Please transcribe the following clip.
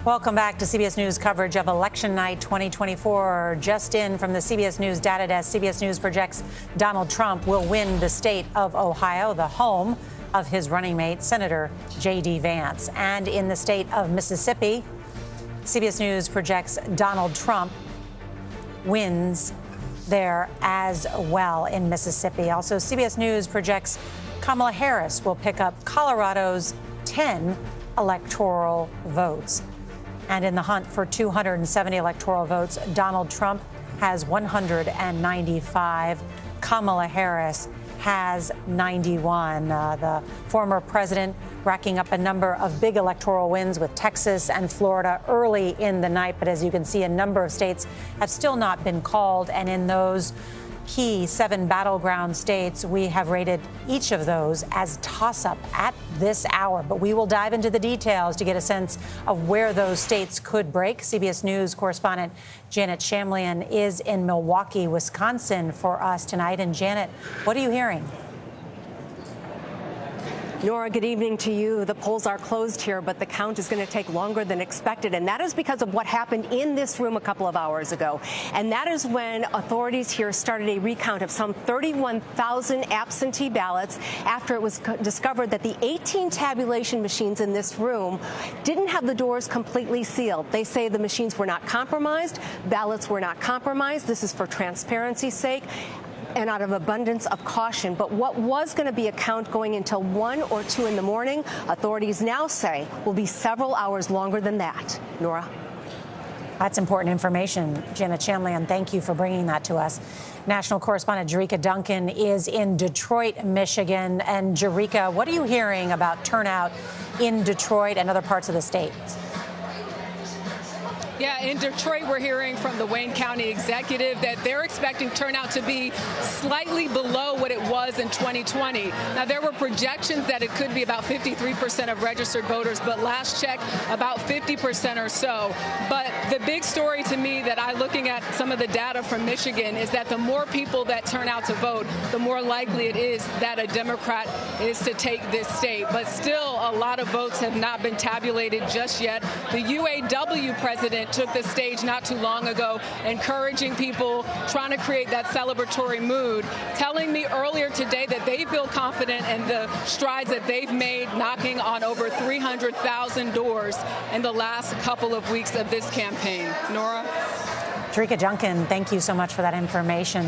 Welcome back to CBS News coverage of Election Night 2024. Just in from the CBS News data desk, CBS News projects Donald Trump will win the state of Ohio, the home of his running mate, Senator J.D. Vance. And in the state of Mississippi, CBS News projects Donald Trump wins there as well in Mississippi. Also, CBS News projects Kamala Harris will pick up Colorado's 10 electoral votes. And in the hunt for 270 electoral votes, Donald Trump has 195. Kamala Harris has 91. The former president racking up a number of big electoral wins with Texas and Florida early in the night. But as you can see, a number of states have still not been called. And in those key 7 battleground states, we have rated each of those as toss-up at this hour. But we will dive into the details to get a sense of where those states could break. CBS News correspondent Janet Shamlian is in Milwaukee, Wisconsin for us tonight. And Janet, what are you hearing? Nora, good evening to you. The polls are closed here, but the count is going to take longer than expected. And that is because of what happened in this room a couple of hours ago. And that is when authorities here started a recount of some 31,000 absentee ballots after it was discovered that the 18 tabulation machines in this room didn't have the doors completely sealed. They say the machines were not compromised. Ballots were not compromised. This is for transparency's sake and out of abundance of caution. But what was going to be a count going until 1 or 2 in the morning, authorities now say will be several hours longer than that. Nora? That's important information. Janet Shamlian, thank you for bringing that to us. National correspondent Jericka Duncan is in Detroit, Michigan. And Jericka, what are you hearing about turnout in Detroit and other parts of the state? Yeah, in Detroit, we're hearing from the Wayne County executive that they're expecting turnout to be slightly below what it was in 2020. Now, there were projections that it could be about 53% of registered voters, but last check, about 50% or so. But the big story to me that looking at some of the data from Michigan is that the more people that turn out to vote, the more likely it is that a Democrat is to take this state. But still, a lot of votes have not been tabulated just yet. The UAW president took the stage not too long ago, encouraging people, trying to create that celebratory mood, telling me earlier today that they feel confident in the strides that they've made, knocking on over 300,000 doors in the last couple of weeks of this campaign. Nora? Jericka Duncan, thank you so much for that information.